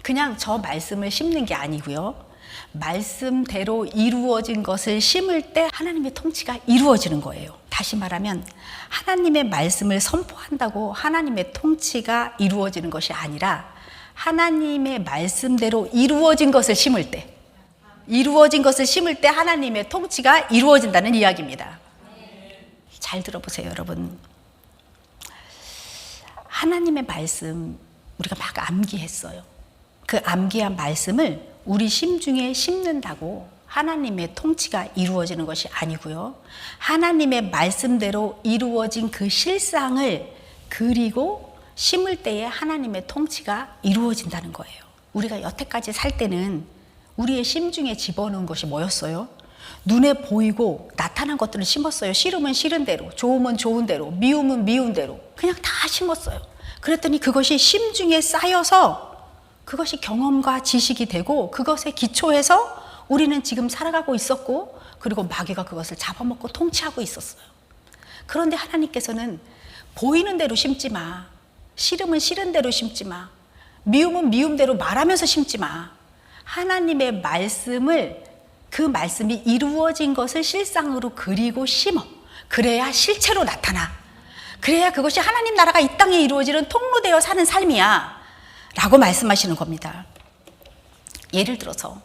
그냥 저 말씀을 심는 게 아니고요, 말씀대로 이루어진 것을 심을 때 하나님의 통치가 이루어지는 거예요. 다시 말하면 하나님의 말씀을 선포한다고 하나님의 통치가 이루어지는 것이 아니라 하나님의 말씀대로 이루어진 것을 심을 때, 이루어진 것을 심을 때 하나님의 통치가 이루어진다는 이야기입니다. 잘 들어보세요, 여러분. 하나님의 말씀 우리가 막 암기했어요. 그 암기한 말씀을 우리 심중에 심는다고 하나님의 통치가 이루어지는 것이 아니고요. 하나님의 말씀대로 이루어진 그 실상을 그리고 심을 때에 하나님의 통치가 이루어진다는 거예요. 우리가 여태까지 살 때는 우리의 심중에 집어넣은 것이 뭐였어요? 눈에 보이고 나타난 것들을 심었어요. 싫으면 싫은 대로, 좋으면 좋은 대로, 미우면 미운 대로 그냥 다 심었어요. 그랬더니 그것이 심중에 쌓여서 그것이 경험과 지식이 되고 그것에 기초해서 우리는 지금 살아가고 있었고, 그리고 마귀가 그것을 잡아먹고 통치하고 있었어요. 그런데 하나님께서는 보이는 대로 심지 마, 싫으면 싫은 대로 심지 마, 미우면 미움대로 말하면서 심지 마. 하나님의 말씀을, 그 말씀이 이루어진 것을 실상으로 그리고 심어. 그래야 실체로 나타나. 그래야 그것이 하나님 나라가 이 땅에 이루어지는 통로되어 사는 삶이야 라고 말씀하시는 겁니다. 예를 들어서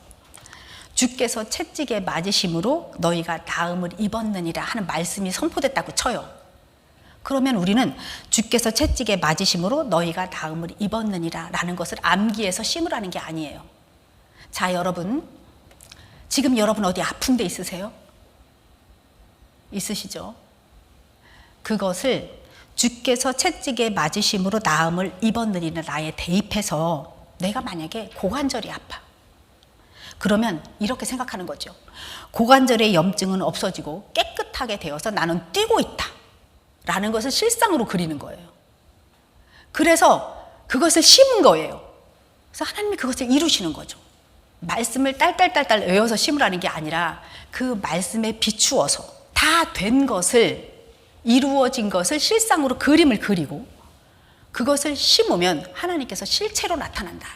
주께서 채찍에 맞으심으로 너희가 나음을 입었느니라 하는 말씀이 선포됐다고 쳐요. 그러면 우리는 주께서 채찍에 맞으심으로 너희가 나음을 입었느니라 라는 것을 암기해서 심으라는 게 아니에요. 자, 여러분, 지금 여러분 어디 아픈 데 있으세요? 있으시죠? 그것을 주께서 채찍에 맞으심으로 나음을 입었느니라에 대입해서 내가 만약에 고관절이 아파, 그러면 이렇게 생각하는 거죠. 고관절의 염증은 없어지고 깨끗하게 되어서 나는 뛰고 있다 라는 것을 실상으로 그리는 거예요. 그래서 그것을 심은 거예요. 그래서 하나님이 그것을 이루시는 거죠. 말씀을 딸딸딸딸 외워서 심으라는 게 아니라 그 말씀에 비추어서 다 된 것을, 이루어진 것을 실상으로 그림을 그리고 그것을 심으면 하나님께서 실체로 나타난다.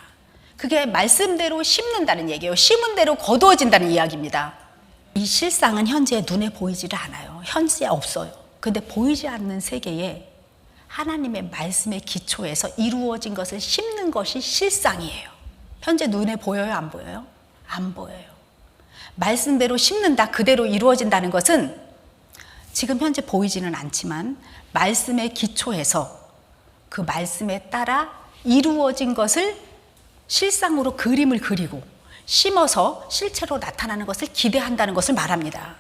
그게 말씀대로 심는다는 얘기예요. 심은 대로 거두어진다는 이야기입니다. 이 실상은 현재 눈에 보이지를 않아요. 현재 없어요. 근데 보이지 않는 세계에 하나님의 말씀의 기초에서 이루어진 것을 심는 것이 실상이에요. 현재 눈에 보여요? 안 보여요? 안 보여요. 말씀대로 심는다, 그대로 이루어진다는 것은 지금 현재 보이지는 않지만 말씀의 기초에서 그 말씀에 따라 이루어진 것을 실상으로 그림을 그리고 심어서 실체로 나타나는 것을 기대한다는 것을 말합니다.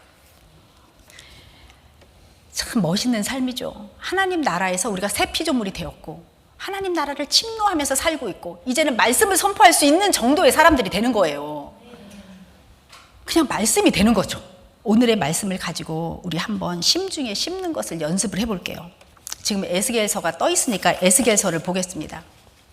참 멋있는 삶이죠. 하나님 나라에서 우리가 새 피조물이 되었고 하나님 나라를 침노하면서 살고 있고 이제는 말씀을 선포할 수 있는 정도의 사람들이 되는 거예요. 그냥 말씀이 되는 거죠. 오늘의 말씀을 가지고 우리 한번 심중에 심는 것을 연습을 해볼게요. 지금 에스겔서가 떠 있으니까 에스겔서를 보겠습니다.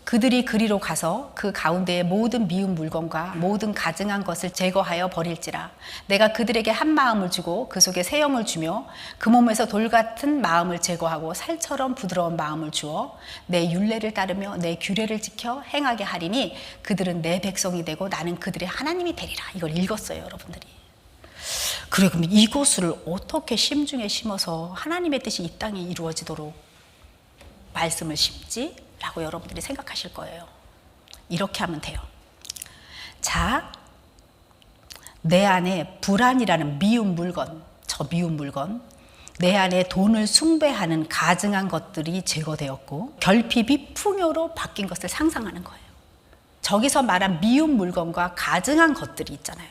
그들이 그리로 가서 그 가운데의 모든 미운 물건과 모든 가증한 것을 제거하여 버릴지라. 내가 그들에게 한 마음을 주고 그 속에 새 영을 주며 그 몸에서 돌 같은 마음을 제거하고 살처럼 부드러운 마음을 주어 내 율례를 따르며 내 규례를 지켜 행하게 하리니 그들은 내 백성이 되고 나는 그들의 하나님이 되리라. 이걸 읽었어요, 여러분들이. 그래, 그럼 이것을 어떻게 심중에 심어서 하나님의 뜻이 이 땅에 이루어지도록 말씀을 심지? 라고 여러분들이 생각하실 거예요. 이렇게 하면 돼요. 자, 내 안에 불안이라는 미운 물건, 저 미운 물건, 내 안에 돈을 숭배하는 가증한 것들이 제거되었고 결핍이 풍요로 바뀐 것을 상상하는 거예요. 저기서 말한 미운 물건과 가증한 것들이 있잖아요.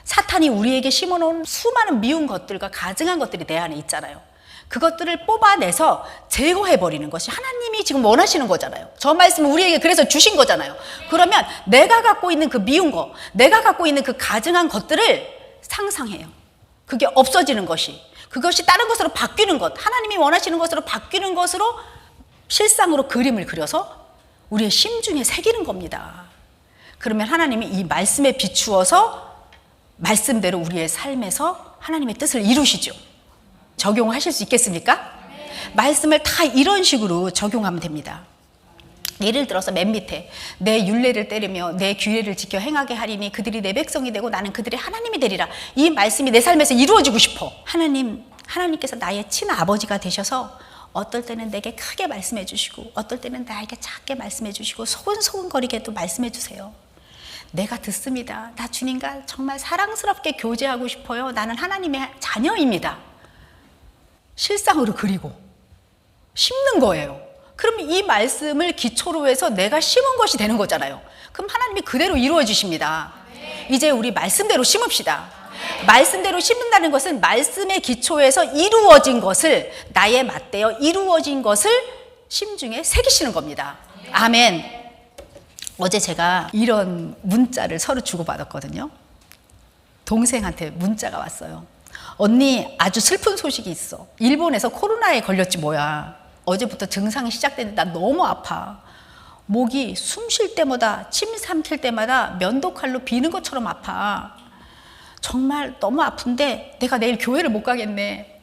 사탄이 우리에게 심어놓은 수많은 미운 것들과 가증한 것들이 내 안에 있잖아요. 그것들을 뽑아내서 제거해버리는 것이 하나님이 지금 원하시는 거잖아요. 저 말씀을 우리에게 그래서 주신 거잖아요. 그러면 내가 갖고 있는 그 미운 거, 내가 갖고 있는 그 가증한 것들을 상상해요. 그게 없어지는 것이, 그것이 다른 것으로 바뀌는 것, 하나님이 원하시는 것으로 바뀌는 것으로 실상으로 그림을 그려서 우리의 심중에 새기는 겁니다. 그러면 하나님이 이 말씀에 비추어서 말씀대로 우리의 삶에서 하나님의 뜻을 이루시죠. 적용하실 수 있겠습니까? 말씀을 다 이런 식으로 적용하면 됩니다. 예를 들어서 맨 밑에 내 율례를 따르며 내 규례를 지켜 행하게 하리니 그들이 내 백성이 되고 나는 그들의 하나님이 되리라. 이 말씀이 내 삶에서 이루어지고 싶어. 하나님께서 나의 친아버지가 되셔서 어떨 때는 내게 크게 말씀해 주시고 어떨 때는 나에게 작게 말씀해 주시고 소근소근거리게도 말씀해 주세요. 내가 듣습니다. 나 주님과 정말 사랑스럽게 교제하고 싶어요. 나는 하나님의 자녀입니다. 실상으로 그리고 심는 거예요. 그럼 이 말씀을 기초로 해서 내가 심은 것이 되는 거잖아요. 그럼 하나님이 그대로 이루어 주십니다. 이제 우리 말씀대로 심읍시다. 말씀대로 심는다는 것은 말씀의 기초에서 이루어진 것을, 나의 맞대어 이루어진 것을 심중에 새기시는 겁니다. 아멘. 어제 제가 이런 문자를 서로 주고받았거든요. 동생한테 문자가 왔어요. 언니, 아주 슬픈 소식이 있어. 일본에서 코로나에 걸렸지 뭐야. 어제부터 증상이 시작됐는데 나 너무 아파. 목이 숨 쉴 때마다, 침 삼킬 때마다 면도칼로 비는 것처럼 아파. 정말 너무 아픈데 내가 내일 교회를 못 가겠네.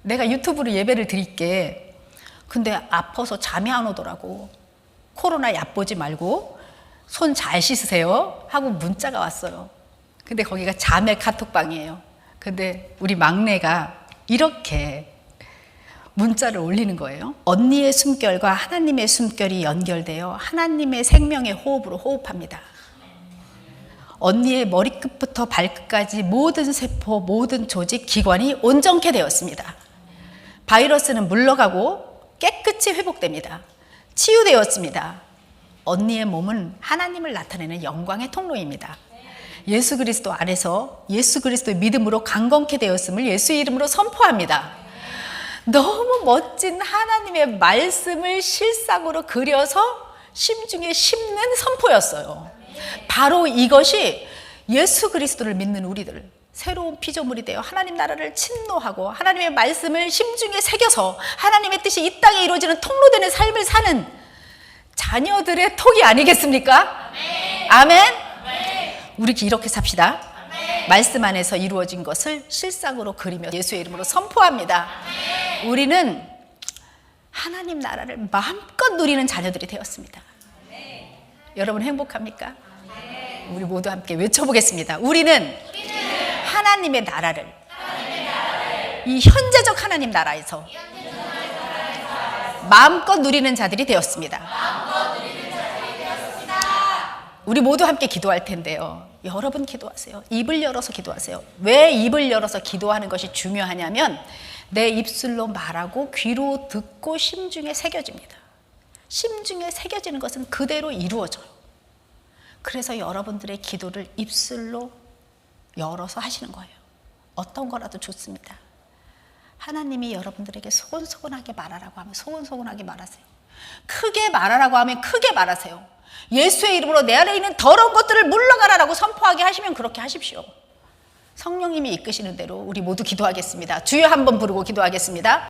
내가 유튜브로 예배를 드릴게. 근데 아파서 잠이 안 오더라고. 코로나 얕보지 말고 손 잘 씻으세요 하고 문자가 왔어요. 근데 거기가 자매 카톡방이에요. 근데 우리 막내가 이렇게 문자를 올리는 거예요. 언니의 숨결과 하나님의 숨결이 연결되어 하나님의 생명의 호흡으로 호흡합니다. 언니의 머리끝부터 발끝까지 모든 세포, 모든 조직, 기관이 온전케 되었습니다. 바이러스는 물러가고 깨끗이 회복됩니다. 치유되었습니다. 언니의 몸은 하나님을 나타내는 영광의 통로입니다. 예수 그리스도 안에서 예수 그리스도의 믿음으로 강건케 되었음을 예수의 이름으로 선포합니다. 너무 멋진 하나님의 말씀을 실상으로 그려서 심중에 심는 선포였어요. 바로 이것이 예수 그리스도를 믿는 우리들, 새로운 피조물이 되어 하나님 나라를 침노하고 하나님의 말씀을 심중에 새겨서 하나님의 뜻이 이 땅에 이루어지는 통로되는 삶을 사는 자녀들의 톡이 아니겠습니까? 아멘. 우리 이렇게 삽시다. 말씀 안에서 이루어진 것을 실상으로 그리며 예수의 이름으로 선포합니다. 우리는 하나님 나라를 마음껏 누리는 자녀들이 되었습니다. 여러분 행복합니까? 우리 모두 함께 외쳐보겠습니다. 우리는 하나님의 나라를, 이 현재적 하나님 나라에서 마음껏 누리는 자들이 되었습니다. 우리 모두 함께 기도할 텐데요. 여러분 기도하세요. 입을 열어서 기도하세요. 왜 입을 열어서 기도하는 것이 중요하냐면 내 입술로 말하고 귀로 듣고 심중에 새겨집니다. 심중에 새겨지는 것은 그대로 이루어져요. 그래서 여러분들의 기도를 입술로 열어서 하시는 거예요. 어떤 거라도 좋습니다. 하나님이 여러분들에게 소곤소곤하게 말하라고 하면 소곤소곤하게 말하세요. 크게 말하라고 하면 크게 말하세요. 예수의 이름으로 내 안에 있는 더러운 것들을 물러가라라고 선포하게 하시면 그렇게 하십시오. 성령님이 이끄시는 대로 우리 모두 기도하겠습니다. 주여 한번 부르고 기도하겠습니다.